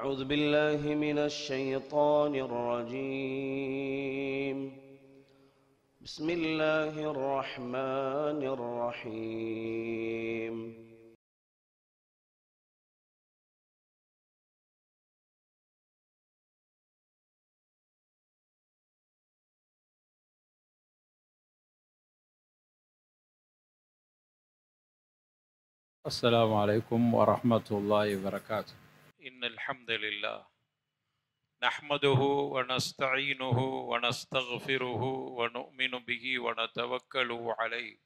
أعوذ بالله من الشيطان الرجيم. بسم الله الرحمن الرحيم. السلام عليكم ورحمة الله وبركاته. إن الحمد لله نحمده ونستعينه ونستغفره ونؤمن به ونتوكل عليه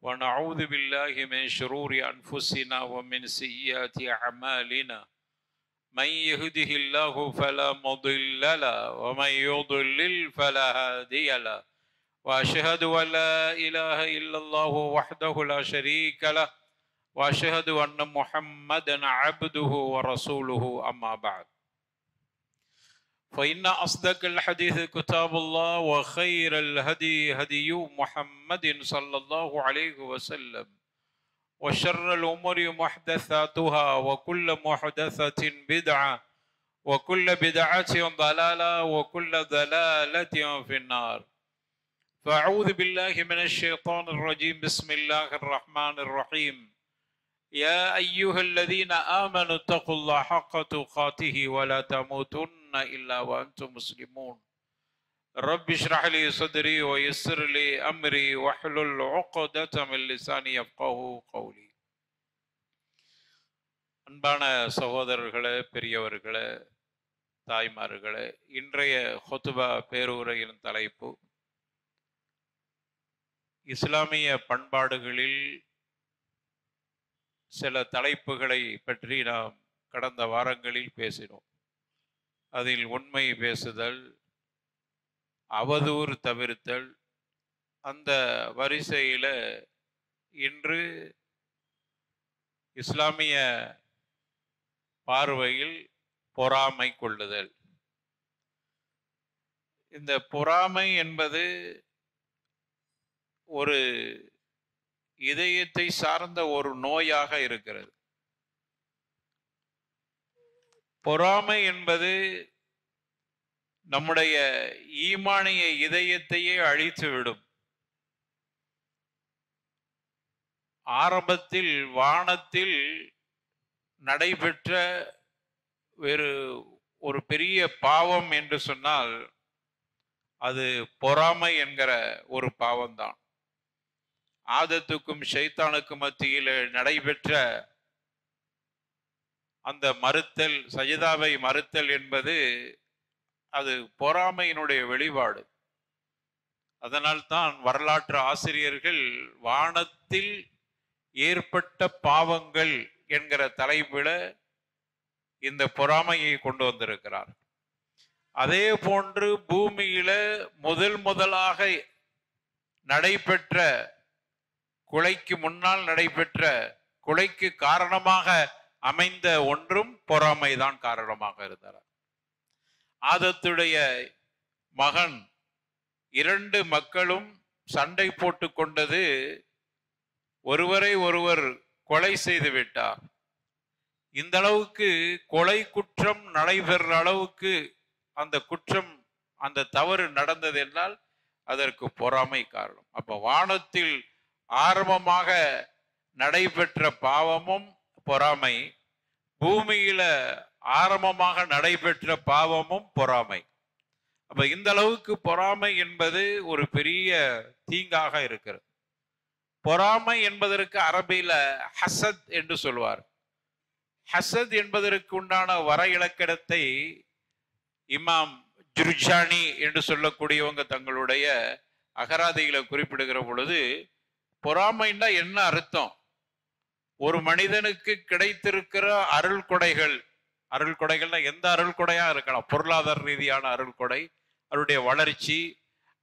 ونعوذ بالله من شرور أنفسنا ومن سيئات أعمالنا. من يهده الله فلا مضل له ومن يضلل فلا هادي له وأشهد أن لا إله إلا الله وحده لا شريك له وأشهد أن محمدا عبده ورسوله أما بعد فإن أصدق الحديث كتاب الله وخير الهدي هدي محمد صلى الله عليه وسلم وشر الأمور محدثاتها وكل محدثة بدعة وكل بدعة ضلالة وكل ضلالة في النار. فأعوذ بالله من الشيطان الرجيم. بسم الله الرحمن الرحيم. يا أيها الذين آمنوا اتقوا الله حق تقاته ولا تموتن إلا وأنتم مسلمون. رب اشرح لي صدري ويسر لي أمري واحلل عقدة من لساني يفقهوا قولي. அன்பான சகோதரர்களே, பெரியவர்களே, தாய்மார்களே, இன்றைய ஹுத்பா பேருரையின் தலைப்பு இஸ்லாமிய பண்பாடுகளில் சில தலைப்புகளை பற்றி நாம் கடந்த வாரங்களில் பேசினோம். அதில் உண்மை பேசுதல், அவதூறு தவிர்த்தல், அந்த வரிசையில் இன்று இஸ்லாமிய பார்வையில் பொறாமை கொள்ளுதல். இந்த பொறாமை என்பது ஒரு இதயத்தை சார்ந்த ஒரு நோயாக இருக்கிறது. பொறாமை என்பது நம்முடைய ஈமானிய இதயத்தையே அழித்துவிடும். ஆரம்பத்தில் வானத்தில் நடைபெற்ற ஒரு பெரிய பாவம் என்று சொன்னால் அது பொறாமை என்கிற ஒரு பாவம்தான். ஆதத்துக்கும் ஷைத்தானுக்கும் மத்தியில் நடைபெற்ற அந்த மறுத்தல், சஜிதாவை மறுத்தல் என்பது அது பொறாமையினுடைய வெளிப்பாடு. அதனால்தான் வரலாற்று ஆசிரியர்கள் வானத்தில் ஏற்பட்ட பாவங்கள் என்கிற தலைப்பில் இந்த பொறாமையை கொண்டு வந்திருக்கிறார். அதே போன்று பூமியில முதலாக நடைபெற்ற கொலைக்கு முன்னால் நடைபெற்ற கொலைக்கு காரணமாக அமைந்த ஒன்றும் பொறாமைதான் காரணமாக இருந்தார். ஆதத்துடைய மகன், இரண்டு மக்களும் சண்டை போட்டு கொண்டது, ஒருவரை ஒருவர் கொலை செய்து விட்டார். இந்த அளவுக்கு கொலை குற்றம் நடைபெறுற அளவுக்கு அந்த குற்றம், அந்த தவறு நடந்தது என்றால் அதற்கு பொறாமை காரணம். அப்ப வானத்தில் ஆரம்பமாக நடைபெற்ற பாவமும் பொறாமை, பூமியில ஆரம்பமாக நடைபெற்ற பாவமும் பொறாமை. அப்ப இந்த அளவுக்கு பொறாமை என்பது ஒரு பெரிய தீங்காக இருக்கிறது. பொறாமை என்பதற்கு அரபியில ஹசத் என்று சொல்வார். ஹசத் என்பதற்கு உண்டான வர இலக்கணத்தை இமாம் ஜுர்ஜானி என்று சொல்லக்கூடியவங்க தங்களுடைய அகராதிகளை குறிப்பிடுகிற பொழுது, பொறாமைன்னா என்ன அர்த்தம்? ஒரு மனிதனுக்கு கிடைத்திருக்கிற அருள் கொடைகள், அருள் கொடைகள்னா எந்த அருள் கொடையா இருக்கலாம், பொருளாதார ரீதியான அருள் கொடை, அவருடைய வளர்ச்சி,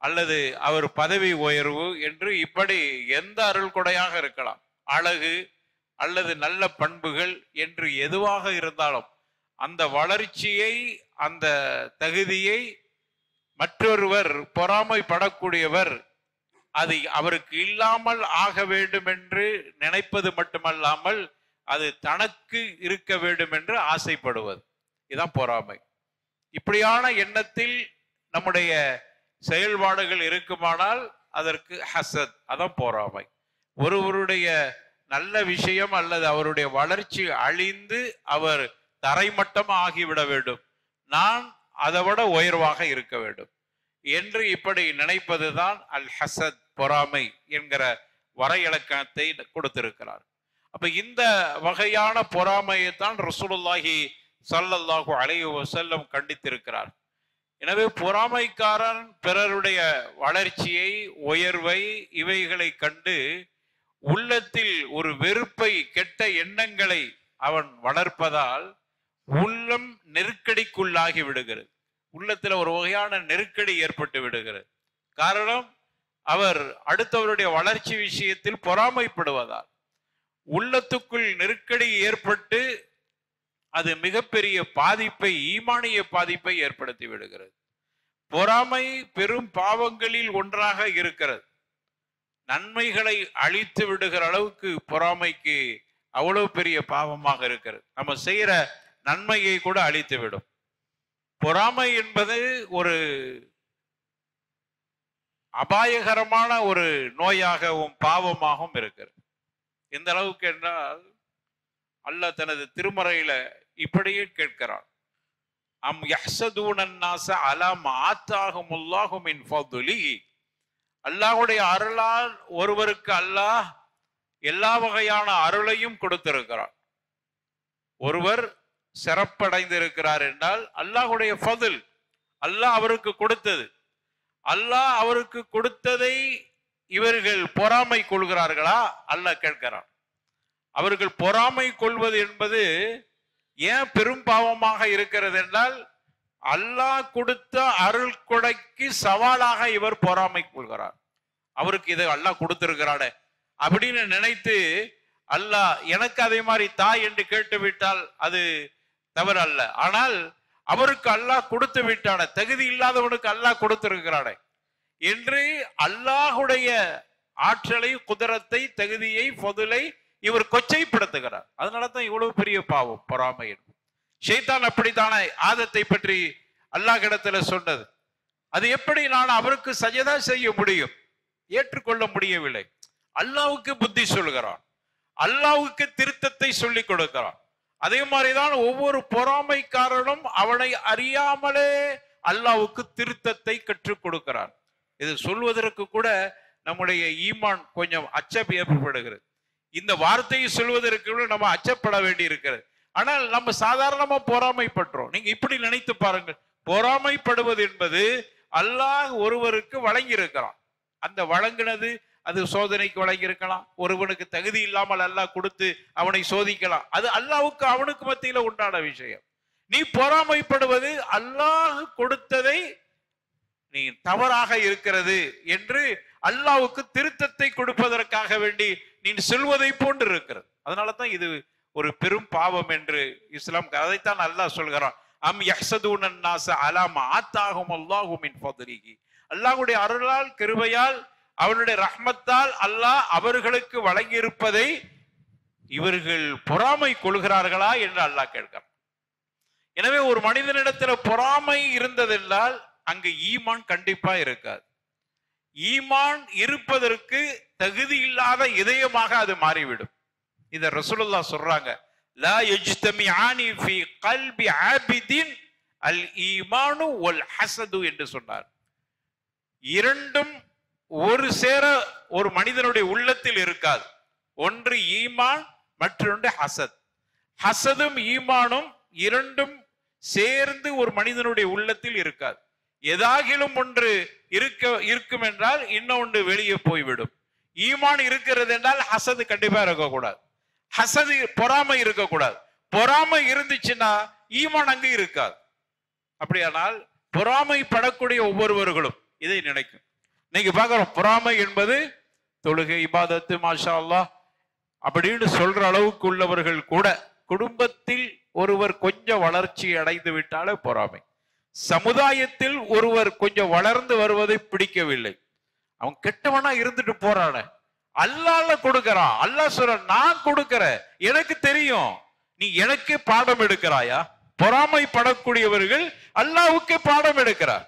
அல்லது அவர் பதவி உயர்வு என்று இப்படி எந்த அருள் கொடையாக இருக்கலாம், அழகு அல்லது நல்ல பண்புகள் என்று எதுவாக இருந்தாலும் அந்த வளர்ச்சியை, அந்த தகுதியை மற்றொருவர் பொறாமைப்படக்கூடியவர் அது அவருக்கு இல்லாமல் ஆக வேண்டும் என்று நினைப்பது மட்டுமல்லாமல் அது தனக்கு இருக்க வேண்டும் என்று ஆசைப்படுவது. இதுதான் பொறாமை. இப்படியான எண்ணத்தில் நம்முடைய செயல்பாடுகள் இருக்குமானால் அதற்கு ஹசத், அதான் பொறாமை. ஒருவருடைய நல்ல விஷயம் அல்லது அவருடைய வளர்ச்சி அழிந்து அவர் தரைமட்டம் ஆகிவிட வேண்டும், நான் அதை விட உயர்வாக இருக்க வேண்டும் என்று இப்படி நினைப்பதுதான் அல் ஹசத், பொறாமை என்கிற வரையிலக்கணத்தை கொடுத்திருக்கிறார். அப்ப இந்த வகையான பொறாமையை தான் ரசூலுல்லாஹி ஸல்லல்லாஹு அலைஹி வஸல்லம் கண்டித்திருக்கிறார். எனவே பொறாமைக்காரன் பிறருடைய வளர்ச்சியை, உயர்வை, இவைகளை கண்டு உள்ளத்தில் ஒரு வெறுப்பை, கெட்ட எண்ணங்களை அவன் வளர்ப்பதால் உள்ளம் நெருக்கடிக்குள்ளாகி விடுகிறது. உள்ளத்துல ஒரு வகையான நெருக்கடி ஏற்பட்டு விடுகிறது. காரணம், அவர் அடுத்தவருடைய வளர்ச்சி விஷயத்தில் பொறாமைப்படுவதால் உள்ளத்துக்குள் நெருக்கடி ஏற்பட்டு அது மிகப்பெரிய பாதிப்பை, ஈமானிய பாதிப்பை ஏற்படுத்தி விடுகிறது. பொறாமை பெரும் பாவங்களில் ஒன்றாக இருக்கிறது. நன்மைகளை அழித்து விடுகிற அளவுக்கு பொறாமைக்கு அவ்வளவு பெரிய பாவமாக இருக்கிறது. நம்ம செய்யற நன்மையை கூட அழித்து விடும். பொறாமை என்பது ஒரு அபாயகரமான ஒரு நோயாகவும் பாவமாகவும் இருக்கிறது. எந்த அளவுக்கு என்றால், அல்லாஹ் தனது திருமறையில இப்படியே கேட்கிறான், அம் யஹ்ஸதூனன் நாஸ அலா மா ஆத்தாஹுமுல்லாஹு மின் ஃபத்லிஹி. அல்லாஹ்வுடைய அருளால் ஒருவருக்கு அல்லாஹ் எல்லா வகையான அருளையும் கொடுத்திருக்கிறார். ஒருவர் சிறப்படைந்திருக்கிறார் என்றால் அல்லாஹ்வுடைய ஃபதுல், அல்லாஹ் அவருக்கு கொடுத்தது. அல்லாஹ் அவருக்கு கொடுத்ததை இவர்கள் பொறாமை கொள்கிறார்களா? அல்லாஹ் கேட்கிறான். அவர்கள் பொறாமை கொள்வது என்பது ஏன் பெரும் பாவமாக இருக்கிறது என்றால், அல்லாஹ் கொடுத்த அருள் கொடைக்கு சவாலாக இவர் பொறாமை கொள்கிறார். அவருக்கு இதை அல்லாஹ் கொடுத்திருக்கிறானே அப்படின்னு நினைத்து, அல்லாஹ் எனக்கு அதே மாதிரி தாய் என்று கேட்டு விட்டால் அது தவறு அல்ல. ஆனால் அவருக்கு அல்லாஹ் கொடுத்து விட்டான, தகுதி இல்லாதவனுக்கு அல்லாஹ் கொடுத்திருக்கிறானே என்று அல்லாஹுடைய ஆற்றலை, குதிரத்தை, தகுதியை, ஃபதுலை இவர் கொச்சைப்படுத்துகிறார். அதனாலதான் இவ்வளவு பெரிய பாவம் பொறாமை. ஷைத்தான் அப்படித்தானே ஆதத்தை பற்றி அல்லாஹ்விடத்துல சொன்னது. அது எப்படி நான் அவருக்கு சஜதா செய்ய முடியும்? ஏற்றுக்கொள்ள முடியவில்லை. அல்லாஹ்வுக்கு புத்தி சொல்கிறான், அல்லாஹ்வுக்கு திருத்தத்தை சொல்லிக் கொடுக்கிறான். அதே மாதிரிதான் ஒவ்வொரு பொறாமைக்காரனும் அவனை அறியாமலே அல்லாஹ்வுக்கு திருத்தத்தை கற்றுக் கொடுக்கிறான். இது சொல்வதற்கு கூட நம்முடைய ஈமான் கொஞ்சம் அச்சம் ஏற்படுகிறது. இந்த வார்த்தையை சொல்வதற்கு கூட நம்ம அச்சப்பட வேண்டி இருக்கிறது. ஆனால் நம்ம சாதாரணமா பொறாமைப்படுறோம். நீங்க இப்படி நினைத்து பாருங்கள், பொறாமைப்படுவது என்பது அல்லாஹ் ஒருவருக்கு வழங்கி இருக்கிறான். அந்த வழங்கினது அது சோதனைக்கு வழங்கி இருக்கலாம். ஒருவனுக்கு தகுதி இல்லாமல் அல்லாஹ் கொடுத்து அவனை சோதிக்கலாம். அது அல்லாஹ்வுக்கு அவனுக்கு மத்தியில உண்டான விஷயம். நீ பொறாமைப்படுவது அல்லாஹ் கொடுத்ததை நீ தவறாக இருக்கிறது என்று அல்லாஹ்வுக்கு திருத்தத்தை கொடுப்பதற்காக வேண்டி நீ சொல்வதை போன்று இருக்கிறது. அதனாலதான் இது ஒரு பெரும் பாவம் என்று இஸ்லாம், அதைத்தான் அல்லாஹ் சொல்கிறான், அம் யஹ்ஸதூனன் நாஸ அலா மா ஆத்தாஹுமுல்லாஹு மின் ஃபத்லிஹி. அல்லாஹ்வுடைய அருளால், கிருபையால், அவனுடைய ரஹ்மத்தால் அல்லாஹ் அவர்களுக்கு வழங்கியிருப்பதை இவர்கள் பொறாமை கொள்கிறார்களா என்று அல்லாஹ் கேட்கிறான். எனவே ஒரு மனிதனிடத்துல பொறாமை இருந்ததென்றால் அங்கு ஈமான் கண்டிப்பா இருக்காது. ஈமான் இருப்பதற்கு தகுதி இல்லாத இதயமாக அது மாறிவிடும். இத ரசூலுல்லாஹ் சொல்றாங்க, லா யஜ்தமிஆனி ஃபீ கல்பி ஆபிதின் அல் ஈமானு வல் ஹஸது என்று சொன்னார். இரண்டும் ஒரு சேர ஒரு மனிதனுடைய உள்ளத்தில் இருக்காது. ஒன்று ஈமான், மற்றொன்று ஹசத். ஹசதும் ஈமானும் இரண்டும் சேர்ந்து ஒரு மனிதனுடைய உள்ளத்தில் இருக்காது. ஏதாகிலும் ஒன்று இருக்கும் என்றால் இன்னொன்று வெளியே போய்விடும். ஈமான் இருக்கிறது என்றால் ஹசது கண்டிப்பா இருக்கக்கூடாது. ஹசது, பொறாமை இருக்கக்கூடாது. பொறாமை இருந்துச்சுன்னா ஈமான் அங்கு இருக்காது. அப்படியானால் பொறாமை படக்கூடிய ஒவ்வொருவர்களும் இதை நினைக்கும். நீங்க பாக்குறோம், பொறாமை என்பது தொழுகை, இபாதத்து, மாஷா அல்லாஹ் அப்படின்னு சொல்ற அளவுக்கு உள்ளவர்கள் கூட குடும்பத்தில் ஒருவர் கொஞ்சம் வளர்ச்சி அடைந்து விட்டாலே பொறாமை. சமுதாயத்தில் ஒருவர் கொஞ்சம் வளர்ந்து வருவதை பிடிக்கவில்லை. அவன் கெட்டவனா இருந்துட்டு போறான, அல்லாஹ் கொடுக்கறான். அல்லாஹ் சொல்ற, நான் கொடுக்கறேன், எனக்கு தெரியும், நீ எனக்கு பாடம் எடுக்கிறாயா? பொறாமைப்படக்கூடியவர்கள் அல்லாஹ்வுக்கு பாடம் எடுக்கிறார்.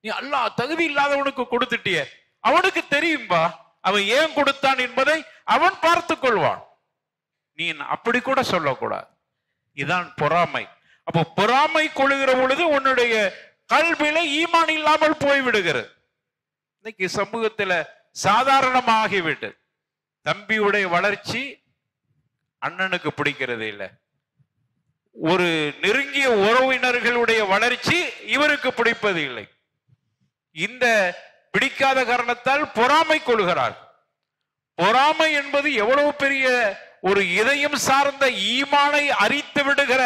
நீ அல்லாஹ் தகுதி இல்லாதவனுக்கு கொடுத்துட்டிய, அவனுக்கு தெரியும்பா அவன் ஏன் கொடுத்தான் என்பதை அவன் பார்த்து கொள்வான். நீ அப்படி கூட சொல்லக்கூடாது. இதான் பொறாமை. அப்போ பொறாமை கொள்ளுகிற பொழுது உன்னுடைய கல்வியில ஈமான் இல்லாமல் போய்விடுகிறது. இன்னைக்கு சமூகத்துல சாதாரணமாகிவிட்டு தம்பியுடைய வளர்ச்சி அண்ணனுக்கு பிடிக்கிறது இல்லை, ஒரு நெருங்கிய உறவினர்களுடைய வளர்ச்சி இவருக்கு பிடிப்பது இல்லை. இந்த பிடிக்காத காரணத்தால் பொறாமை கொள்கிறார். பொறாமை என்பது எவ்வளவு பெரிய ஒரு இதயம் சார்ந்த ஈமானை அரித்து விடுகிற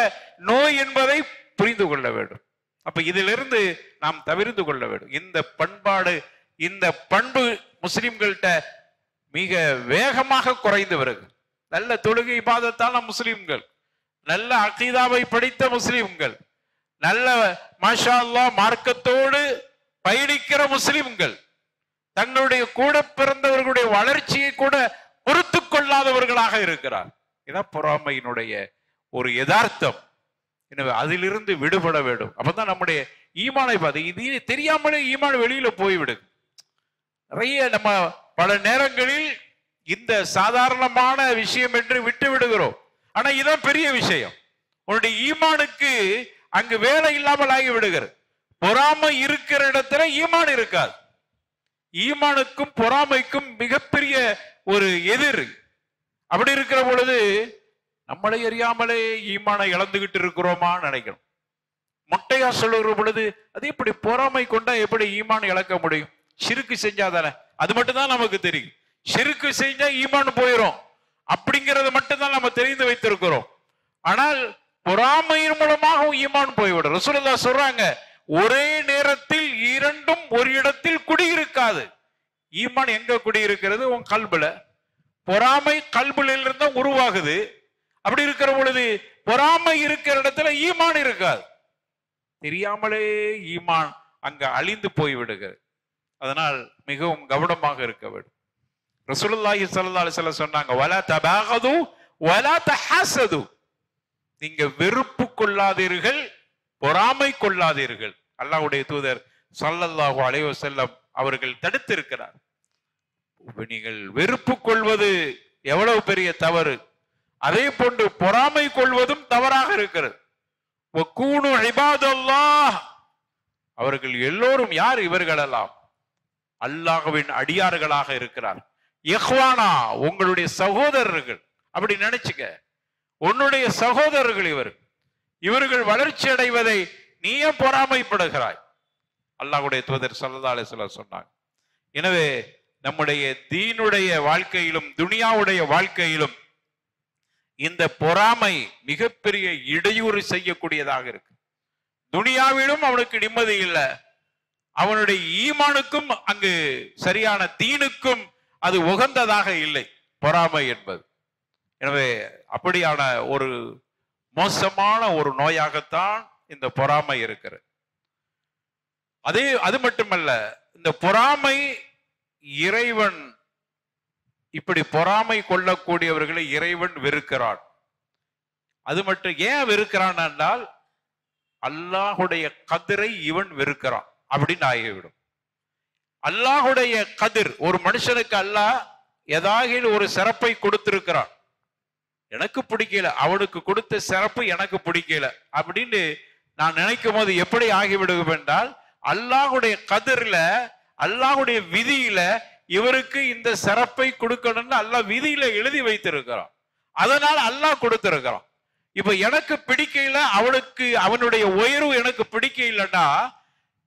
நோய் என்பதை புரிந்து கொள்ள வேண்டும். அப்ப இதிலிருந்து நாம் தவிர்த்து கொள்ள வேண்டும். இந்த பண்பாடு, இந்த பண்பு முஸ்லிம்கள்ட்ட மிக வேகமாக குறைந்து வருகிறது. நல்ல தொழுகை இபாதத்தான முஸ்லிம்கள், நல்ல அகீதாவை படித்த முஸ்லிம்கள், நல்ல மாஷா அல்லாஹ் மார்க்கத்தோடு பயணிக்கிற முஸ்லிம்கள் தங்களுடைய கூட பிறந்தவர்களுடைய வளர்ச்சியை கூட பொறுத்து கொள்ளாதவர்களாக இருக்கிறார். இதான் பொறாமையினுடைய ஒரு யதார்த்தம். எனவே அதிலிருந்து விடுபட வேண்டும். அப்பதான் நம்முடைய ஈமானை பார்த்து இது தெரியாமலே ஈமான் வெளியில போய்விடுது. நிறைய நம்ம பல நேரங்களில் இந்த சாதாரணமான விஷயம் என்று விட்டு விடுகிறோம். ஆனா இதான் பெரிய விஷயம். உன்னுடைய ஈமானுக்கு அங்கு வேலை இல்லாமல் ஆகி விடுகிறது. பொறாமை இருக்கிற இடத்துல ஈமான் இருக்காது. ஈமானுக்கும் பொறாமைக்கும் மிகப்பெரிய ஒரு எதிர். அப்படி இருக்கிற பொழுது நம்மளை அறியாமலே ஈமானை இழந்துகிட்டு இருக்கிறோமா நினைக்கணும். மொட்டையா சொல்லுகிற பொழுது அது எப்படி பொறாமை கொண்டா எப்படி ஈமான் இழக்க முடியும்? ஷிருக்கு செஞ்சாதானே, அது மட்டும் தான் நமக்கு தெரியும். ஷிருக்கு செஞ்சா ஈமான் போயிடும் அப்படிங்கறது மட்டும்தான் நம்ம தெரிந்து வைத்திருக்கிறோம். ஆனால் பொறாமையின் மூலமாக ஈமான் போய்விடும். ரசூலுல்லாஹ் சொல்றாங்க, ஒரே நேரத்தில் இரண்டும் ஒரு இடத்தில் குடியிருக்காது. ஈமான் எங்க குடியிருக்கிறது? உன் கல்புல. பொறாமை கல்புல இருந்தா உருவாகுது. அப்படி இருக்கிற பொழுது பொறாமை இருக்கிற இடத்துல ஈமான் இருக்காது. தெரியாமலே ஈமான் அங்க அழிந்து போய்விடுகிறது. அதனால் மிகவும் கவனமாக இருக்க வேண்டும். ரசூலுல்லாஹி ஸல்லல்லாஹு அலைஹி வஸல்லம் சொன்னாங்க, வலா தபாகது வலா தஹாசது. நீங்க வெறுப்பு கொள்ளாதீர்கள், பொறாமை கொள்ளாதீர்கள். அல்லாஹ்வுடைய தூதர் ஸல்லல்லாஹு அலைஹி வஸல்லம் அவர்கள் தடுத்திருக்கிறார். நீங்கள் வெறுப்பு கொள்வது எவ்வளவு பெரிய தவறு, அதே போன்று பொறாமை கொள்வதும் தவறாக இருக்கிறது. வகூனு இபாதல்லாஹ், அவர்கள் எல்லோரும் யார்? இவர்களெல்லாம் அல்லாஹ்வின் அடியார்களாக இருக்கிறார். இஹ்வானா, உங்களுடைய சகோதரர்கள். அப்படி நினைச்சுக்க, உன்னுடைய சகோதரர்கள் இவர்கள் வளர்ச்சி அடைவதை நீ ஏன் பொறாமைப்படுகிறாய்? அல்லாஹ்வுடைய தூதர் ஸல்லல்லாஹு அலைஹி வஸல்லம் சொன்னாங்க. எனவே நம்முடைய தீனுடைய வாழ்க்கையிலும் துனியாவுடைய வாழ்க்கையிலும் இந்த பொறாமை மிகப்பெரிய இடையூறு செய்யக்கூடியதாக இருக்கு. துனியாவிலும் அவனுக்கு நிம்மதி இல்லை, அவனுடைய ஈமானுக்கும் அங்கு சரியான தீனுக்கும் அது உகந்ததாக இல்லை பொறாமை என்பது. எனவே அப்படியான ஒரு மோசமான ஒரு நோயாகத்தான் இந்த பொறாமை இருக்கிறது. அது மட்டுமல்ல, இந்த பொறாமை இறைவன் இப்படி பொறாமை கொள்ளக்கூடியவர்களை இறைவன் வெறுக்கிறான். அது மட்டும் ஏன் வெறுக்கிறான் என்றால் அல்லாஹுடைய கதிரை இவன் வெறுக்கிறான் அப்படின்னு ஆகிவிடும். அல்லாஹுடைய கதிர், ஒரு மனுஷனுக்கு அல்லாஹ் ஏதாவது ஒரு சிறப்பை கொடுத்திருக்கிறான், எனக்கு பிடிக்கல, அவனுக்கு கொடுத்த சிறப்பு எனக்கு பிடிக்கல அப்படின்னு நான் நினைக்கும் போது எப்படி ஆகிவிடும் என்றால், அல்லாஹுடைய கதிர்ல அல்லாஹுடைய விதியில இவருக்கு இந்த சிறப்பை கொடுக்கணும்னு அல்லாஹ் விதியில எழுதி வைத்திருக்கிறான். அதனால அல்லாஹ் கொடுத்திருக்கிறான். இப்ப எனக்கு பிடிக்கல, அவனுக்கு அவனுடைய உயர்வு எனக்கு பிடிக்கலன்னா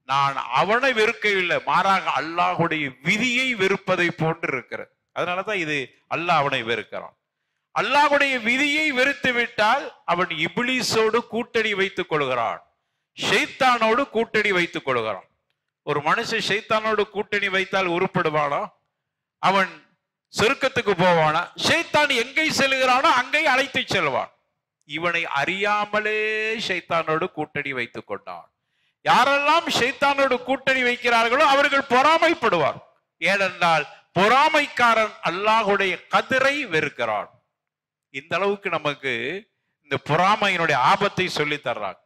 நான் அவனை வெறுக்கவில்லை, மாறாக அல்லாஹுடைய விதியை வெறுப்பதை போன்று இருக்கிறது. அதனாலதான் இது அல்லாஹ் அவனை வெறுக்கிறான். அல்லாஹுடைய விதியை வெறுத்து விட்டால் அவன் இப்லீஸோடு கூட்டணி வைத்துக் கொள்கிறான், ஷைத்தானோடு கூட்டணி வைத்துக் கொள்கிறான். ஒரு மனுஷன் ஷைத்தானோடு கூட்டணி வைத்தால் உருப்படுவானா? அவன் சொர்க்கத்துக்கு போவானா? ஷைத்தான் எங்கே செல்கிறானோ அங்கே அழைத்து செல்வான். இவனை அறியாமலே ஷைத்தானோடு கூட்டணி வைத்துக் கொண்டான். யாரெல்லாம் ஷைத்தானோடு கூட்டணி வைக்கிறார்களோ அவர்கள் பொறாமைப்படுவார். ஏனென்றால் பொறாமைக்காரன் அல்லாஹுடைய கதிரை வெறுக்கிறான். இந்த அளவுக்கு நமக்கு இந்த பொறாமையினுடைய ஆபத்தை சொல்லி தர்றாங்க.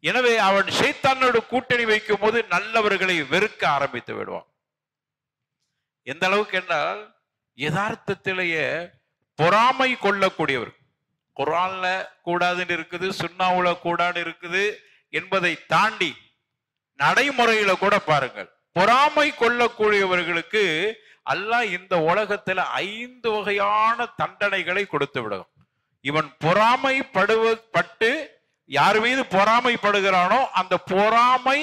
எனவே அவன் ஷைத்தானோடு கூட்டணி வைக்கும் போது நல்லவர்களை வெறுக்க ஆரம்பித்து விடுவான். எந்த அளவுக்கு என்றால் யதார்த்தத்திலேயே பொறாமை கொள்ளக்கூடியவர். குர்ஆன்ல கூடாதுன்னு இருக்குது, சுன்னாவுல கூடாது இருக்குது என்பதை தாண்டி நடைமுறையில கூட பாருங்கள், பொறாமை கொள்ளக்கூடியவர்களுக்கு அல்லாஹ் இந்த உலகத்துல 5 வகையான தண்டனைகளை கொடுத்து விடும். இவன் பட்டு யார் மீது பொறாமைப்படுகிறானோ அந்த பொறாமை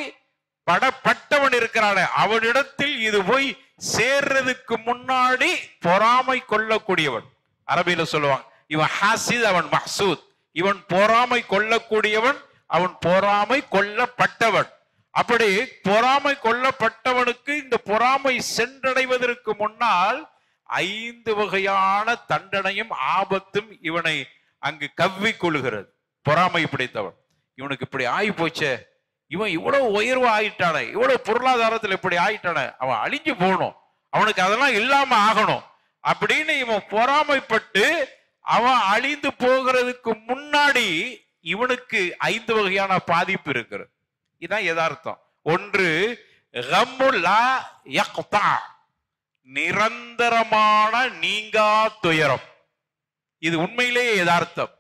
படப்பட்டவன் இருக்கிறானே அவனிடத்தில் இது போய் சேர்றதுக்கு முன்னாடி பொறாமை கொள்ளக்கூடியவன். அரபியில சொல்லுவாங்க, இவன் ஹாசித், அவன் மஹ்சூத். இவன் பொறாமை கொள்ளக்கூடியவன், அவன் பொறாமை கொள்ளப்பட்டவன். அப்படி பொறாமை கொள்ளப்பட்டவனுக்கு இந்த பொறாமை சென்றடைவதற்கு முன்னால் 5 வகையான தண்டனையும் ஆபத்தும் இவனை அங்கு கவ்வி கொள்கிறது. பொறாமை பிடித்தவன், இவனுக்கு இப்படி ஆகி போச்சே, இவன் இவ்வளவு உயர்வு ஆயிட்டானே, இவ்வளவு பொருளாதாரத்தில் இப்படி ஆயிட்டானே, அவன் அழிஞ்சு போகணும், அவனுக்கு அதெல்லாம் இல்லாம ஆகணும் அப்படின்னு இவன் பொறாமைப்பட்டு அவன் அழிந்து போகிறதுக்கு முன்னாடி இவனுக்கு 5 வகையான பாதிப்பு இருக்கிறது. இதுதான் யதார்த்தம். ஒன்று, நிரந்தரமான நீங்கா துயரம். இது உண்மையிலேயே யதார்த்தம்.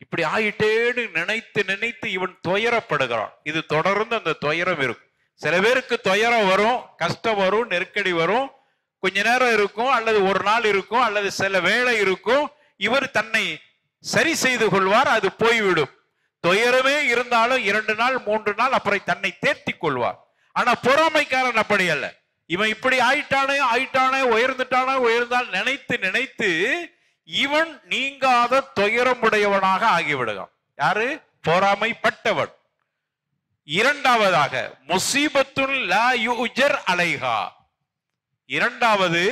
இப்படி ஆயிட்டேன்னு நினைத்து நினைத்து இவன் துயரப்படுகிறான். இது தொடர்ந்து அந்த துயரம் இருக்கும். சில பேருக்கு துயரம் வரும், கஷ்டம் வரும், நெருக்கடி வரும், கொஞ்ச நேரம் இருக்கும், அல்லது ஒரு நாள் இருக்கும், அல்லது சில வேளை இருக்கும். இவர் தன்னை சரி செய்து கொள்வார், அது போய்விடும். துயரமே இருந்தாலும் 2 நாள் 3 நாள் அப்புறம் தன்னை தேர்த்தி கொள்வார். ஆனா பொறாமைக்காரன் அப்படி அல்ல. இவன் இப்படி ஆயிட்டானே உயர்ந்தால் நினைத்து நினைத்து இவன் நீங்காத துயரமுடையவனாக ஆகிவிடுகிறான். யாரு? பொறாமைப்பட்டவன். இரண்டாவதாக, முசீபத்துன் லா யுஜர் அலைஹா. இரண்டாவது,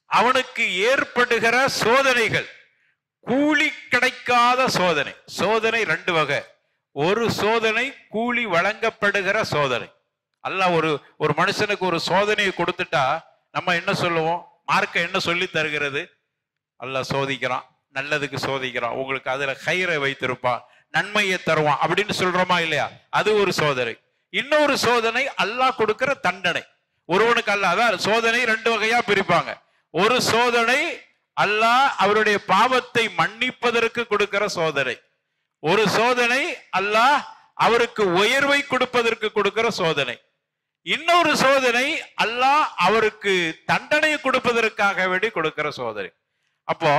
அவனுக்கு ஏற்படுகிற சோதனைகள் கூலி கிடைக்காத சோதனை. சோதனை 2 வகை. ஒரு சோதனை கூலி வழங்கப்படுகிற சோதனை. அல்லாஹ் ஒரு மனுஷனுக்கு ஒரு சோதனையை கொடுத்துட்டா நம்ம என்ன சொல்லுவோம்? மார்க்க என்ன சொல்லி தருகிறது? அல்லாஹ் சோதிக்கிறான், நல்லதுக்கு சோதிக்கிறான், உங்களுக்கு அதுல கயிறை வைத்திருப்பான், நன்மையை தருவான் அப்படின்னு சொல்றோமா இல்லையா? அது ஒரு சோதனை. இன்னொரு சோதனை அல்லாஹ் கொடுக்கிற தண்டனை. ஒருவனுக்கு அல்லாஹ், அதான் சோதனை 2 வகையா பிரிப்பாங்க. ஒரு சோதனை அல்லாஹ் அவருடைய பாவத்தை மன்னிப்பதற்கு கொடுக்கிற சோதனை. ஒரு சோதனை அல்லாஹ் அவருக்கு உயர்வை கொடுப்பதற்கு கொடுக்கிற சோதனை. இன்னொரு சோதனை அல்லாஹ் அவருக்கு தண்டனை கொடுப்பதற்காக வேண்டி கொடுக்கிற சோதனை. அப்போ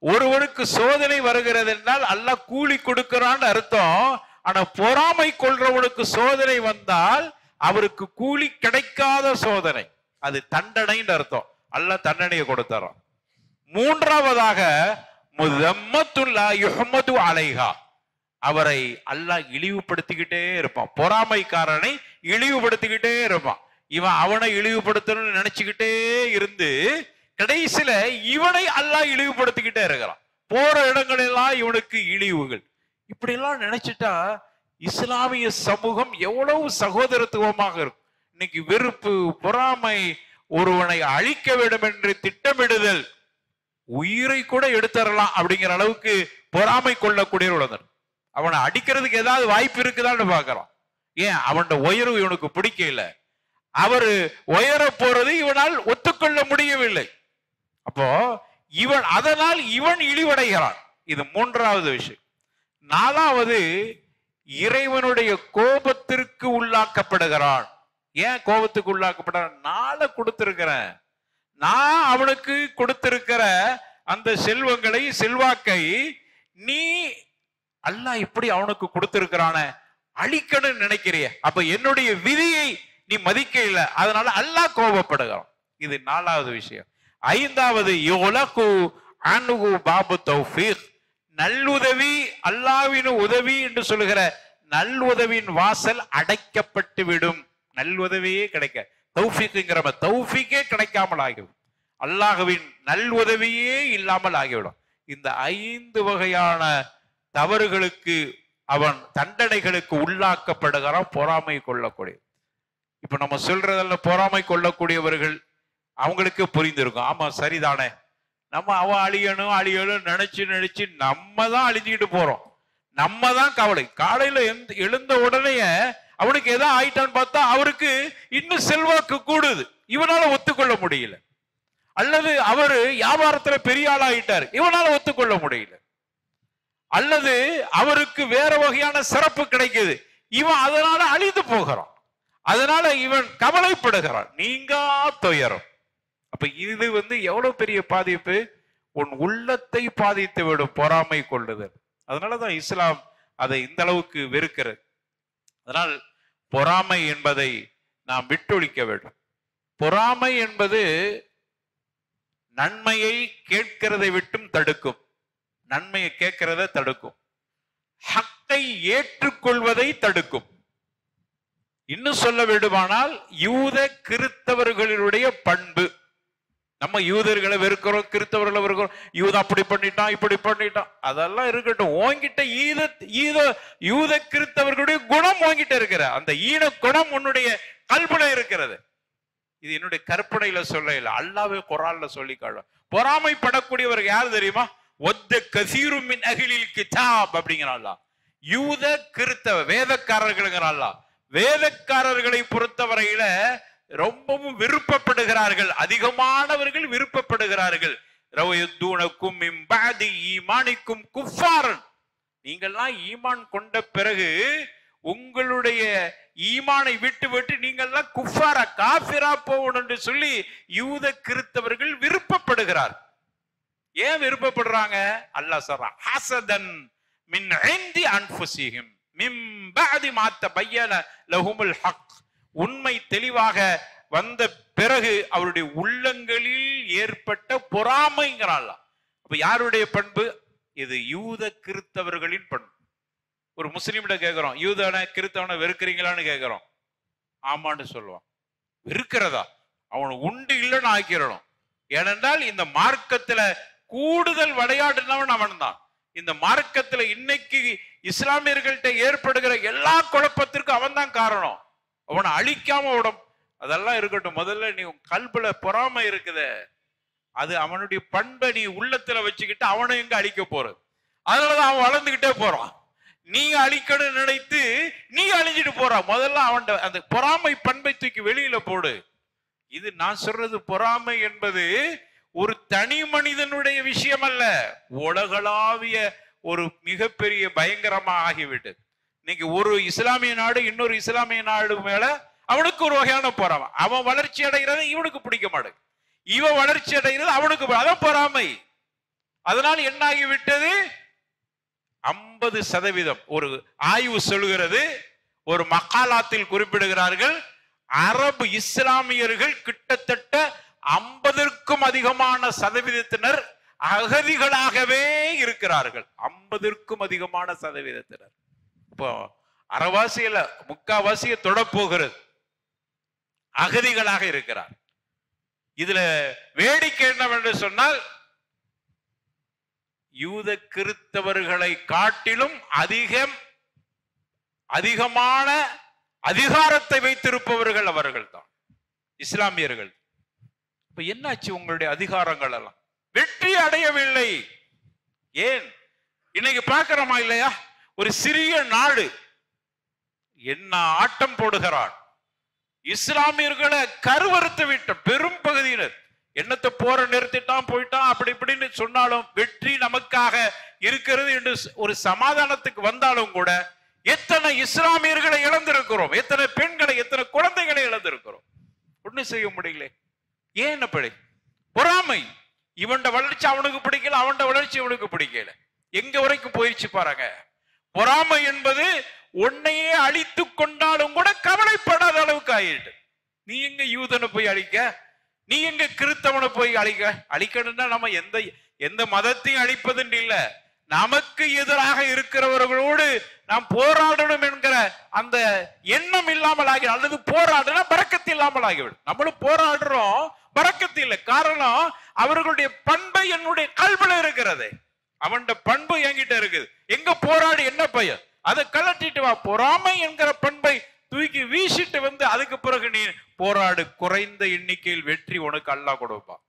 ஒருவனுக்கு சோதனை வருகிறது என்றால் அல்லாஹ் கூலி கொடுக்கிறான்னு அர்த்தம். ஆனா பொறாமை கொள்றவனுக்கு சோதனை வந்தால் அவருக்கு கூலி கிடைக்காத சோதனை, அது தண்டனைன்னு அர்த்தம். அல்லாஹ் தண்டனையை கொடுத்தாராம். மூன்றாவதாக, முதம்மத்துல்லா யுஹ்மது அலைஹா. அவரை அல்லாஹ் இழிவுபடுத்திக்கிட்டே இருப்பான். பொறாமைக்காரனை இழிவுபடுத்திக்கிட்டே இருப்பான். இவன் அவனை இழிவுபடுத்தணும்னு நினைச்சுக்கிட்டே இருந்து கடைசியில இவனை அல்லாஹ் இழிவுபடுத்திக்கிட்டே இருக்கிறான். போற இடங்களெல்லாம் இவனுக்கு இழிவுகள். இப்படி எல்லாம் நினைச்சிட்டா இஸ்லாமிய சமூகம் எவ்வளவு சகோதரத்துவமாக இருக்கும். இன்னைக்கு வெறுப்பு, பொறாமை, ஒருவனை அழிக்க வேண்டும் என்று திட்டமிடுதல், உயிரை கூட எடுத்துடலாம் அப்படிங்கிற அளவுக்கு பொறாமை கொள்ளக்கூடியவர். அவனை அடிக்கிறதுக்கு ஏதாவது வாய்ப்பு இருக்குதான்னு பாக்குறான். ஏன்? அவனோட உயர்வு இவனுக்கு பிடிக்கல. அவரு உயர போறது இவனால் ஒத்துக்கொள்ள முடியவில்லை. அப்போ அதனால் இவன் இழிவடைகிறான். இது மூன்றாவது விஷயம். நாலாவது, இறைவனுடைய கோபத்திற்கு உள்ளாக்கப்படுகிறான். ஏன் கோபத்துக்கு உள்ளாக்கப்படுறான்? நாளை கொடுத்திருக்கிறேன், நான் அவனுக்கு கொடுத்திருக்கிற அந்த செல்வங்களை, செல்வாக்கை நீ அல்லாஹ் இப்படி அவனுக்கு கொடுத்திருக்கிறான அழிக்கணும்னு நினைக்கிறிய. அப்ப என்னுடைய விதியை நீ மதிக்க இல்லை, அதனால அல்லாஹ் கோபப்படுகிறான். இது 4வது விஷயம். 5வது, பாபு தௌஃபீக். நல்லுதவி, அல்லாஹ்வின் உதவி என்று சொல்லுகிற நல்லுதவின் வாசல் அடைக்கப்பட்டு விடும். நல்லுதவியே கிடைக்க, தௌஃபீக்குங்கிற தௌஃபீக்கே கிடைக்காமல் ஆகிவிடும். அல்லாஹ்வின் நல்லுதவியே இல்லாமல் ஆகிவிடும். இந்த 5 வகையான தவறுகளுக்கு அவன் தண்டனைகளுக்கு உள்ளாக்கப்படுகிறான். பொறாமை கொள்ளக்கூடிய, இப்ப நம்ம சொல்றதல்ல, பொறாமை கொள்ளக்கூடியவர்கள் அவங்களுக்கு புரிந்திருக்கும். ஆமா, சரிதானே, நம்ம அவன் அழியணும் நினைச்சு நம்ம தான் அழிஞ்சுக்கிட்டு போறோம். நம்ம தான் கவலை. காலையில எழுந்த உடனே அவனுக்கு எதா ஆயிட்டான்னு பார்த்தா அவருக்கு இன்னும் செல்வாக்கு கூடுது, இவனால ஒத்துக்கொள்ள முடியல. அல்லது அவரு வியாபாரத்துல பெரிய ஆள் ஆயிட்டாரு, இவனால ஒத்துக்கொள்ள முடியல. அல்லது அவருக்கு வேற வகையான சிறப்பு கிடைக்குது, இவன் அதனால அழிந்து போகிறான், அதனால இவன் கவலைப்படுகிறான். நீங்கா துயரம். அப்ப இது எவ்வளவு பெரிய பாதிப்பு, உன் உள்ளத்தை பாதித்து விடும் பொறாமை கொள்ளுதல். அதனாலதான் இஸ்லாம் அதை இந்த அளவுக்கு வெறுக்கிறது. அதனால் பொறாமை என்பதை நாம் விட்டொழிக்க வேண்டும். பொறாமை என்பது நன்மையை கேட்கிறதை விட்டும் தடுக்கும், நன்மையை கேட்கிறத தடுக்கும், ஹக்கை ஏற்றுக்கொள்வதை தடுக்கும். இன்னும் சொல்ல வேண்டுமானால் யூத கிறிஸ்தவர்களுடைய பண்பு. நம்ம யூதர்களை வெறுக்கிறோம், கிறிஸ்தவர்களை வெறுக்கிறோம், யூத அப்படி பண்ணிட்டான் இப்படி பண்ணிட்டான், அதெல்லாம் இருக்கட்டும். ஓங்கிட்ட யூத கிறிஸ்தவர்களுடைய குணம் ஓங்கிட்ட இருக்கிற அந்த ஈன குணம் உன்னுடைய கல்புல இருக்கிறது. இது என்னுடைய கற்பனையில சொல்ல இல்லை, அல்லாஹ்வே குர்ஆன்ல சொல்லி காட்டுவான். பொறாமைப்படக்கூடியவர் யார் தெரியுமா? ஒத்த கசீரும் மின் அஹ்லில் கிதாப் அப்படிங்கிறான். யூத கிறிஸ்தவ வேதக்காரர்கள், வேதக்காரர்களை பொறுத்தவரையில ரொம்பவும் விருப்பப்படுகிறார்கள், அதிகமானவர்கள் விருப்பப்படுகிறார்கள். ரவயதுனக்கும் மின் பஅதி ஈமானிக்கும் குஃபாரன், நீங்கள்லாம் ஈமான் கொண்ட பிறகு உங்களுடைய ஈமானை விட்டு விட்டு நீங்கள்லாம் குஃபாரா காஃபிரா போகணும் என்று சொல்லி யூத கிறிஸ்தவர்கள் விருப்பப்படுகிறார். ஏன் விருப்பப்படுறாங்க? அல்லாஹ் சொல்றான், ஹஸதன் மின் இன்தி அன்ஃபுஸிஹிம் மின் பஅதி மா தபய்யன லஹுமுல் ஹக், உண்மை தெளிவாக வந்த பிறகு அவருடைய உள்ளங்களில் ஏற்பட்ட பொறாமைங்கிறாள். அப்ப யாருடைய பண்பு இது? யூத கிறிஸ்தவர்களின் பண்பு. ஒரு முஸ்லீம்கிட்ட கேட்கிறோம், யூதனை கிறிஸ்தவனை வெறுக்கிறீங்களான்னு கேட்கிறோம். ஆமான்னு சொல்லுவான். வெறுக்கிறதா? அவனை உண்டு இல்லைன்னு ஆக்கிடணும். ஏனென்றால் இந்த மார்க்கத்துல கூடுதல் விளையாடுனவன் அவன் தான். இந்த மார்க்கத்துல இன்னைக்கு இஸ்லாமியர்கள்ட்ட ஏற்படுகிற எல்லா குழப்பத்திற்கும் அவன் தான் காரணம். அவனை அழிக்காம விடும். அதெல்லாம் இருக்கட்டும், முதல்ல நீ கல்புல பொறாமை இருக்குதே, அது அவனுடைய பண்பை நீ உள்ளத்துல வச்சுக்கிட்டு அவனை எங்க அழிக்க போறது? அதனாலதான் அவன் வளர்ந்துகிட்டே போறான். நீ அழிக்கணும்னு நினைத்து நீ அழிஞ்சிட்டு போறான். முதல்ல அவன் அந்த பொறாமை பண்பை தூக்கி வெளியில போடு. இது நான் சொல்றது, பொறாமை என்பது ஒரு தனி மனிதனுடைய விஷயம் அல்ல, உலகளாவிய ஒரு மிகப்பெரிய பயங்கரமா ஆகிவிட்டது. இன்னைக்கு ஒரு இஸ்லாமிய நாடு இன்னொரு இஸ்லாமிய நாடு மேல அவனுக்கு ஒரு வகையான பொறாமை. அவன் வளர்ச்சி அடைகிறது இவனுக்கு பிடிக்க மாட்டேங்குது, இவன் வளர்ச்சி அடைகிறது அவனுக்கு, அதான் பொறாமை. அதனால் என்ன ஆகிவிட்டது? 50% ஒரு ஆய்வு சொல்கிறது, ஒரு மக்காலாத்தில் குறிப்பிடுகிறார்கள், அரபு இஸ்லாமியர்கள் கிட்டத்தட்ட 50க்கும் அதிகமான சதவீதத்தினர் அகதிகளாகவே இருக்கிறார்கள். 50க்கும் அதிகமான சதவீதத்தினர். இப்போ அரைவாசியில முக்காவாசிய தொடப்போகிறது, அகதிகளாக இருக்கிறார். இதுல வேடிக்கை என்னவென்று சொன்னால், யூத கிறிஸ்தவர்களை காட்டிலும் அதிகமான அதிகாரத்தை வைத்திருப்பவர்கள் அவர்கள் தான் இஸ்லாமியர்கள். இப்ப என்னாச்சு? உங்களுடைய அதிகாரங்கள் எல்லாம் வெற்றி அடையவில்லை. ஏன்? இன்னைக்கு பார்க்கிறோமா இல்லையா? ஒரு சிறிய நாடு என்ன ஆட்டம் போடுகிறான். இஸ்லாமியர்களை கருவறுத்து விட்ட பெரும் பகுதியினர் என்னத்தை போற நிறுத்திட்டான் போயிட்டான் அப்படி இப்படின்னு சொன்னாலும் வெற்றி நமக்காக இருக்கிறது என்று ஒரு சமாதானத்துக்கு வந்தாலும் கூட எத்தனை இஸ்லாமியர்களை இழந்திருக்கிறோம், எத்தனை பெண்களை, எத்தனை குழந்தைகளை இழந்திருக்கிறோம். ஒண்ணும் செய்ய முடியல. ஏன் அப்படி? பொறாமை. இவன் வளர்ச்சி அவனுக்கு பிடிக்கல, அவன் வளர்ச்சி அவனுக்கு பிடிக்கல. எங்க வரைக்கும் போயிடுச்சு பாருங்க. பொறாமை என்பது உன்னையே அழித்து கொண்டாலும் கூட கவலைப்படாத அளவுக்கு ஆயிட்டு. நீ எங்க யூதனை போய் அழிக்க, நீ எங்க கிறிஸ்தவனை போய் அழிக்கணும்னா நம்ம எந்த மதத்தையும் அழிப்பதுன்னு இல்ல, நமக்கு எதிராக இருக்கிறவர்களோடு நாம் போராடணும் என்கிற அந்த எண்ணம் இல்லாமல் ஆகி, அல்லது போராடுனா பரக்கத்து இல்லாமல் ஆகிவிடும். நம்மளும் போராடுறோம், பரக்கத்து இல்லை. காரணம் அவர்களுடைய பண்பை என்னுடைய கல்வில இருக்கிறது, அவன் பண்பு என்கிட்ட இருக்குது. எங்க போராடி என்ன பையன், அதை கலட்டிட்டு வா. பொறாமை என்கிற பண்பை தூக்கி வீசிட்டு வந்து அதுக்கு பிறகு நீ போராடு. குறைந்த எண்ணிக்கையில் வெற்றி உனக்கு அல்லாஹ் கொடுப்பான்.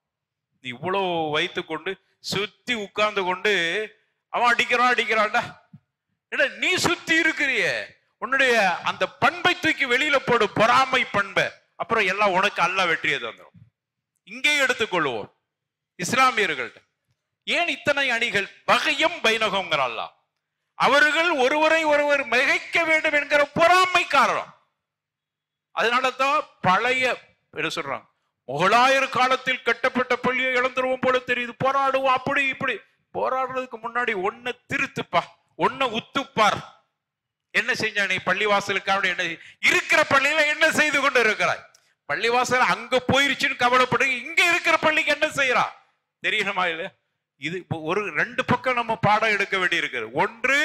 நீ இவ்வளவு வைத்து கொண்டு சுத்தி உட்கார்ந்து கொண்டு அவன் அடிக்கிறான்டா, நீ சுத்தி இருக்கிறிய உன்னுடைய அந்த பண்பை தூக்கி வெளியில போடு, பொறாமை பண்பை. அப்புறம் எல்லாம் உனக்கு அல்லாஹ் வெற்றியை தந்துடும். இங்கே எடுத்துக்கொள்வோம் இஸ்லாமியர்கள்ட்ட. ஏன் இத்தனை அணிகள்? பகையம் பைனகம்ங்கிற அல்லாஹ். அவர்கள் ஒருவரை ஒருவர் மிகைக்க வேண்டும் என்கிற பொறாமை காரணம். அதனாலதான் பழைய சொல்றாங்க, முகலாயர் காலத்தில் கட்டப்பட்ட பள்ளியை இழந்துருவோம் போல தெரியுது, போராடுவோம். அப்படி இப்படி போராடுறதுக்கு முன்னாடி ஒன்ன திருத்துப்பா, ஒன்ன உத்துப்பார். என்ன செஞ்ச நீ? பள்ளிவாசலுக்காக என்ன இருக்கிற பள்ளியில என்ன செய்து கொண்டு இருக்கிறாய்? பள்ளிவாசல் அங்க போயிருச்சுன்னு கவலைப்படு, இங்க இருக்கிற பள்ளிக்கு என்ன செய்யறா தெரியணுமா இல்லையா? இது ஒரு ரெண்டு பக்கம் நம்ம பாடம் எடுக்க வேண்டி இருக்கிறது. ஒன்று,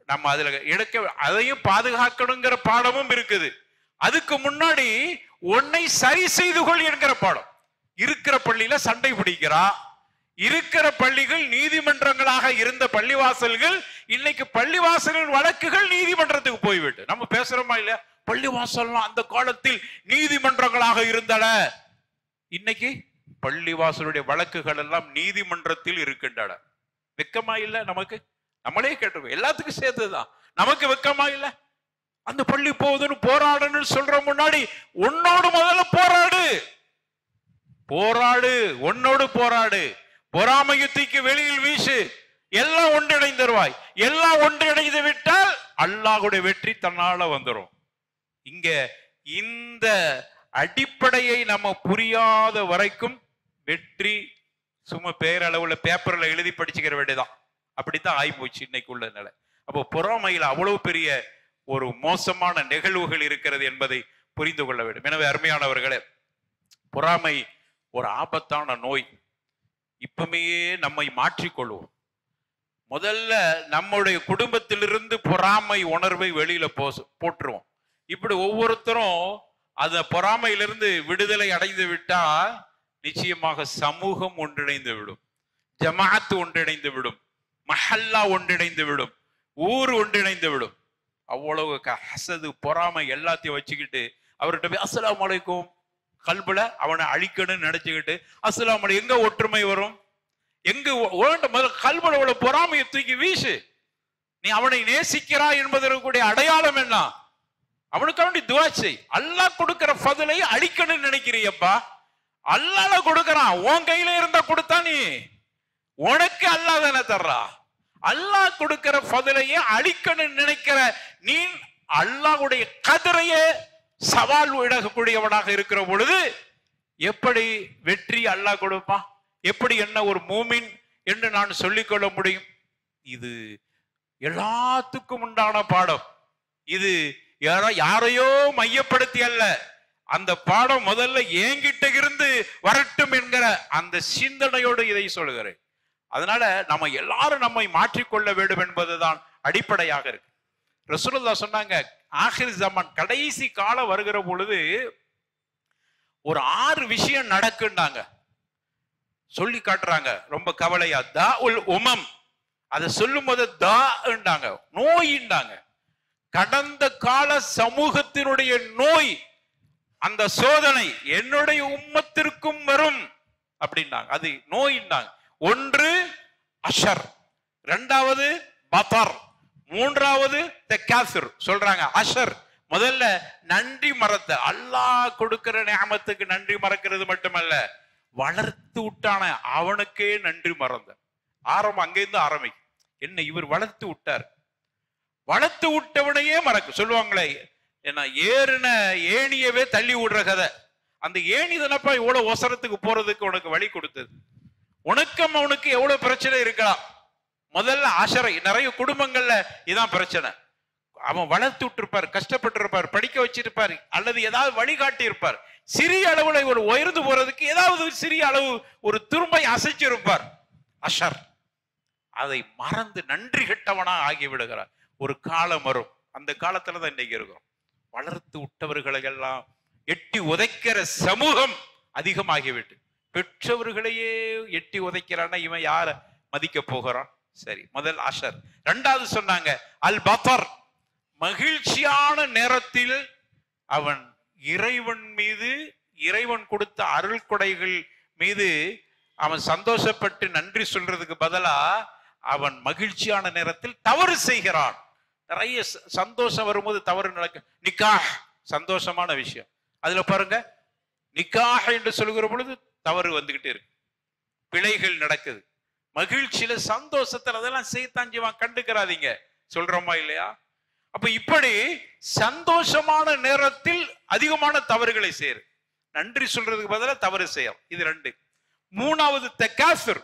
நம்ம அதுல எடுக்க அதையும் பாதுகாக்கணுங்கிற பாடமும் இருக்குது. அதுக்கு முன்னாடி உன்னை சரி செய்து கொள் என்கிற பாடம். இருக்கிற பள்ளியில சண்டை பிடிக்கிறா, இருக்கிற பள்ளிகள் நீதிமன்றங்களாக இருந்த பள்ளிவாசல்கள் இன்னைக்கு பள்ளிவாசல்கள் வழக்குகள் நீதிமன்றத்துக்கு போய்விட்டு. நம்ம பேசுறோமா இல்லையா? பள்ளிவாசல்லாம் அந்த காலத்தில் நீதிமன்றங்களாக இருந்தன, இன்னைக்கு பள்ளிவாசலுடைய வழக்குகள் எல்லாம் நீதிமன்றத்தில் இருக்கின்றன. வெக்கமா இல்ல நமக்கு? நம்மளே கேட்டிருக்கோம், எல்லாத்துக்கும் சேர்த்துதான். நமக்கு வெக்கமா இல்ல? அந்த பள்ளி போகுதுன்னு போராடுன்னு சொல்ற முன்னாடி உன்னோடு முதல்ல போராடு, போராடு, உன்னோடு போராடு. பொறாமையுத்திக்கு வெளியில் வீசு, எல்லாம் ஒன்றிணைந்துருவாய். எல்லாம் ஒன்றிணைந்து விட்டால் அல்லாஹ்வுடைய வெற்றி தன்னால வந்துடும். இங்க இந்த அடிப்படையை நம்ம புரியாத வரைக்கும் வெற்றி சும்மா பேரளவுல பேப்பர்ல எழுதி படிச்சுக்கிற வேண்டியதான். அப்படித்தான் ஆயிப்போச்சு இன்னைக்கு உள்ள நிலை. அப்போ பொறாமையில் அவ்வளவு பெரிய ஒரு மோசமான நிகழ்வுகள் இருக்கிறது என்பதை புரிந்து கொள்ள வேண்டும். எனவே அருமையானவர்களே, பொறாமை ஒரு ஆபத்தான நோய். இப்பமே நம்மை மாற்றிக்கொள்வோம். முதல்ல நம்முடைய குடும்பத்திலிருந்து பொறாமை உணர்வை வெளியில போட்டுருவோம். இப்படி ஒவ்வொருத்தரும் அந்த பொறாமையிலிருந்து விடுதலை அடைந்து விட்டா நிச்சயமாக சமூகம் ஒன்றிணைந்து விடும், ஜமாஅத் ஒன்றிணைந்து விடும், மஹல்லா ஒன்றிணைந்து விடும், ஊர் ஒன்றிணைந்து விடும். அவ்வளவு ஹசது பொறாமை எல்லாத்தையும் வச்சுக்கிட்டு அவர்கிட்ட போய் அஸ்ஸலாமு அலைக்கும் கல்புல அவனை அழிக்கணும்னு நினைச்சுக்கிட்டு அஸ்ஸலாமு அலைக்கும் எங்க ஒற்றுமை வரும்? எங்க முதல்ல கல்புல உள்ள பொறாமையை தூக்கி வீசு. நீ அவனை நேசிக்கிறாய் என்பதற்குடைய அடையாளம் என்ன? அவனுக்கு வேண்டி துஆ செய். அல்லாஹ் கொடுக்கிற ஃபதுலை அழிக்கணும்னு நினைக்கிறியப்பா, அல்லாஹ் கொடுக்கறான். உன் கையில இருந்தா கொடுத்தா நீ உனக்கு அல்லாஹ் தானே தர்றா. அல்லாஹ் கொடுக்கிற ஃபதுலையே அழிக்கணும்னு நினைக்கிற நீ அல்லாஹ்வுடைய கதிரையே சவால் விடக்கூடியவனாக இருக்கிற பொழுது எப்படி வெற்றி அல்லாஹ் கொடுப்பான்? எப்படி என்ன ஒரு மூமின் என்று நான் சொல்லிக்கொள்ள முடியும்? இது எல்லாத்துக்கும் உண்டான பாடம். இது யாரையோ மையப்படுத்தி அல்ல, அந்த பாடம் முதல்ல என்கிட்ட இருந்து வரட்டும் என்கிற அந்த சிந்தனையோடு இதை சொல்கிறேன். அதனால நம்ம எல்லாரும் நம்மை மாற்றிக்கொள்ள வேண்டும் என்பதுதான் அடிப்படையாக இருக்கு. ரசூலுல்லாஹ் சொன்னாங்க, ஆகிர் ஜமான் கடைசி காலம் வருகிற பொழுது ஒரு 6 விஷயம் நடக்குன்னாங்க, சொல்லி காட்டுறாங்க. ரொம்ப கவலையா தா உல் உமம், அதை சொல்லும் போது தாண்டாங்க, நோயின்றாங்க. கடந்த கால சமூகத்தினுடைய நோய், அந்த சோதனை என்னுடைய உம்மத்திற்கும் வரும் அப்படின்னாங்க. அது நோயின்றாங்க. ஒன்று அஷர், இரண்டாவது பதர், மூன்றாவது தக்காசுர் சொல்றாங்க. அஷர் முதல்ல நன்றி மறத்த, அல்லாஹ் கொடுக்கிற நியமத்துக்கு நன்றி மறக்கிறது மட்டுமல்ல, வளர்த்து விட்டான அவனுக்கே நன்றி மறந்த. ஆரம்பம் அங்கிருந்து ஆரம்பிக்கும். என்ன இவர் வளர்த்து விட்டார், வளர்த்து விட்டவனையே மறக்க சொல்லுவாங்களே. ஏன்னா ஏறின ஏணியவே தள்ளி விடுற கதை. அந்த ஏணி தானப்பா இவ்வளவு ஒசரத்துக்கு போறதுக்கு உனக்கு வழி கொடுத்தது. உனக்கும் அவனுக்கு எவ்வளவு பிரச்சனை இருக்கலாம். முதல்ல ஆசரை நிறைய குடும்பங்கள்ல இதான் பிரச்சனை. அவன் வளர்த்து விட்டுருப்பார், கஷ்டப்பட்டு இருப்பார், படிக்க வச்சிருப்பார், அல்லது ஏதாவது வழிகாட்டி இருப்பார். சிறிய அளவுல ஒரு உயர்ந்து போறதுக்கு ஏதாவது சிறிய அளவு ஒரு துரும்பை அசைச்சிருப்பார். அஷர் அதை மறந்து நன்றி கெட்டவனா ஆகி விடுகிறார். ஒரு காலம் வரும், அந்த காலத்துலதான் இன்னைக்கு இருக்கிறோம். வளர்த்து விட்டவர்களை எல்லாம் எட்டி உதைக்கிற சமூகம் அதிகமாகிவிட்டு, பெற்றவர்களையே எட்டி உதைக்கிறான்னா இவன் யார மதிக்க போகிறான்? சரி, முதல் அஷர். இரண்டாவது சொன்னாங்க அல் பதர், மகிழ்ச்சியான நேரத்தில் அவன் இறைவன் மீது, இறைவன் கொடுத்த அருள் கொடைகள் மீது அவன் சந்தோஷப்பட்டு நன்றி சொல்றதுக்கு பதிலா அவன் மகிழ்ச்சியான நேரத்தில் தவறு செய்கிறான். நிறைய சந்தோஷம் வரும்போது தவறு நடக்க, நிக்காஹ் சந்தோஷமான விஷயம், அதுல பாருங்க நிக்காஹ் என்று சொல்கிற பொழுது தவறு வந்துகிட்டே இருக்கு, பிழைகள் நடக்குது. மகிழ்ச்சியில சந்தோஷத்துல அதெல்லாம் செய்யத்தான் செய்வான், கண்டுக்கிறாதீங்க சொல்றோமா இல்லையா? அப்ப இப்படி சந்தோஷமான நேரத்தில் அதிகமான தவறுகளை செய்யுது, நன்றி சொல்றதுக்கு பதிலா தவறு செய்யும். இது 2. 3வது தகாசுர்,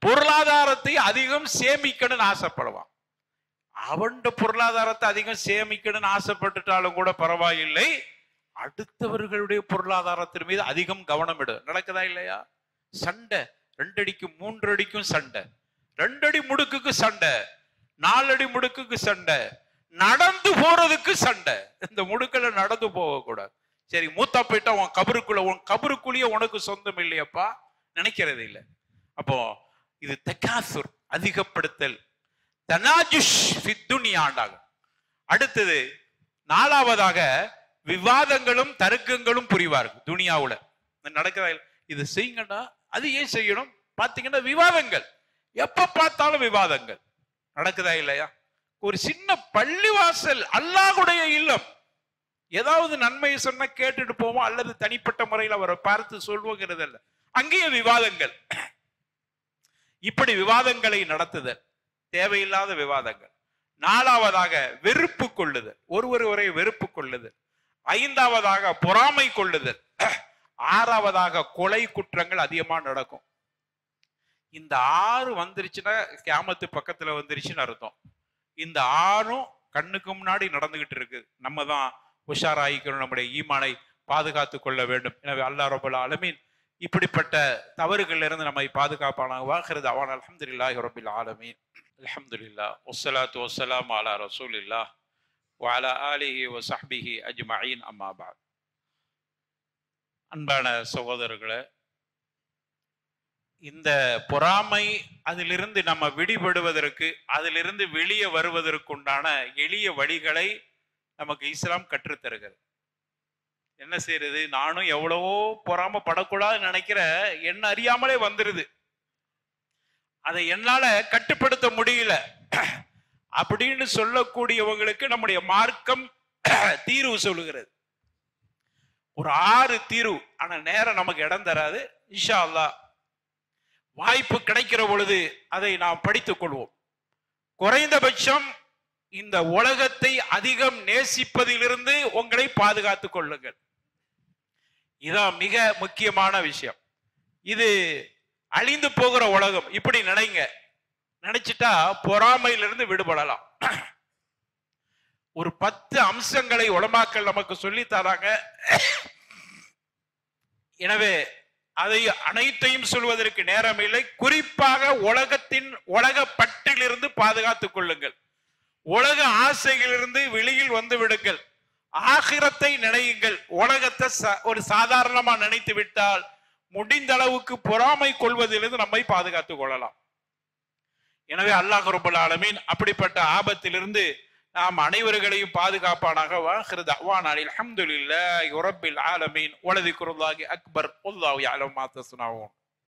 பொருளாதாரத்தை அதிகம் சேமிக்கணும்னு ஆசைப்படுவான். அவன் பொருளாதாரத்தை அதிகம் சேமிக்கணும்னு ஆசைப்பட்டுட்டாலும் கூட பரவாயில்லை, அடுத்தவர்களுடைய பொருளாதாரத்தின் மீது அதிகம் கவனம் எடு. நடக்குதா இல்லையா? சண்டை, 2 அடிக்கும் 3 அடிக்கும் சண்டை, 2 அடி முடுக்குக்கு சண்டை, 4 அடி முடுக்குக்கு சண்டை, நடந்து போறதுக்கு சண்டை. இந்த முடுக்கல நடந்து போக கூடாது. சரி, மூத்தா போயிட்டா உன் கபருக்குள்ளேயே உனக்கு சொந்தம் இல்லையப்பா, நினைக்கிறது இல்லை. அப்போ இது தகாசுர், அதிகப்படுத்தல். தனாஜுஷ் ஃபித்துனியாண்டாகும். அடுத்தது 4வதாக விவாதங்களும் தர்க்கங்களும் புரிவார்கள். துனியாவுல நடக்கிறதா, இது செய்யுங்கடா, அது ஏன் செய்யணும், பாத்தீங்கன்னா விவாதங்கள், எப்ப பார்த்தாலும் விவாதங்கள். நடக்குதா இல்லையா? ஒரு சின்ன பள்ளிவாசல், அல்லாஹ்வுடைய இல்லம், ஏதாவது நன்மையை சொன்னா கேட்டுட்டு போவோம், அல்லது தனிப்பட்ட முறையில் அவரை பார்த்து சொல்வோங்கிறது அல்ல, அங்கேயே விவாதங்கள். இப்படி விவாதங்களை நடத்துதல், தேவையில்லாத விவாதங்கள். 4வதாக வெறுப்பு கொள்ளுதல், ஒருவரை வெறுப்பு கொள்ளுதல். 5வதாக பொறாமை கொள்ளுதல். 6வதாக கொலை குற்றங்கள் அதிகமா நடக்கும். இந்த 6 வந்துருச்சுன்னா கியாமத்து பக்கத்துல வந்துருச்சுன்னு அர்த்தம். இந்த 6ம் கண்ணுக்கு முன்னாடி நடந்துகிட்டு இருக்கு. நம்ம தான் உஷாராயிக்கணும், நம்முடைய ஈமானை பாதுகாத்து கொள்ள வேண்டும். எனவே அல்லாஹ் ரப்பல் ஆலமீன் இப்படிப்பட்ட தவறுகள்ல இருந்து நம்மை பாதுகாப்பானாக. வாஹிரு தஅவானா அல்ஹம்துலில்லாஹி ரப்பில் ஆலமீன். அல்ஹம்துலில்லாஹ் வஸ்ஸலாத்து வஸ்ஸலாமு அலா ரசூலில்லாஹ் வ அலா ஆலிஹி வ ஸஹ்பிஹி அஜ்மஈன். அம்மா பஅத். அன்பான சகோதரர்களே, இந்த பொறாமை அதிலிருந்து நம்ம விடுபடுவதற்கு, அதிலிருந்து வெளியே வருவதற்குண்டான எளிய வழிகளை நமக்கு இஸ்லாம் கற்றுத்தருகிறது. என்ன செய்யறது? நானும் எவ்வளவோ பொறாமப்படக்கூடாதுன்னு நினைக்கிற என்ன அறியாமலே வந்துருது, அதை என்னால கட்டுப்படுத்த முடியல அப்படின்னு சொல்லக்கூடியவங்களுக்கு நம்முடைய மார்க்கம் தீர்வு சொல்லுகிறது. ஒரு 6 தீர்வு. ஆனா நேரம் நமக்கு இடம் தராது. இன்ஷா அல்லாஹ் வாய்ப்பு கிடைக்கிற பொழுது அதை நாம் படித்துக் கொள்வோம். குறைந்தபட்சம் இந்த உலகத்தை அதிகம் நேசிப்பதிலிருந்து உங்களை பாதுகாத்துக் கொள்ளுங்கள். இதான் மிக முக்கியமான விஷயம். இது அழிந்து போகிற உலகம், இப்படி நினைங்க. நினைச்சிட்டா பொறாமையிலிருந்து விடுபடலாம். ஒரு 10 அம்சங்களை உலமாக்கள் நமக்கு சொல்லி தராங்க. எனவே அதை அனைத்தையும் சொல்வதற்கு நேரம் இல்லை. குறிப்பாக உலக பற்றிலிருந்து பாதுகாத்துக் கொள்ளுங்கள். உலக ஆசைகளிலிருந்து வெளியில் வந்து விடுங்கள். ஆகிரத்தை நினையுங்கள். உலகத்தை ஒரு சாதாரணமா நினைத்து விட்டால் முடிந்த அளவுக்கு பொறாமை கொள்வதிலிருந்து நம்மை பாதுகாத்துக் கொள்ளலாம். எனவே அல்லாஹ் ரப்பல் ஆலமீன் அப்படிப்பட்ட ஆபத்திலிருந்து நாம் அனைவர்களையும் பாதுகாப்பானாக. வாஹிரு தஅவானா அல்ஹம்துலில்லாஹி ரப்பில் ஆலமீன் வலதிக்ருல்லாஹி அக்பர் வல்லாஹு யஅலமு மா தஸ்னஊன்.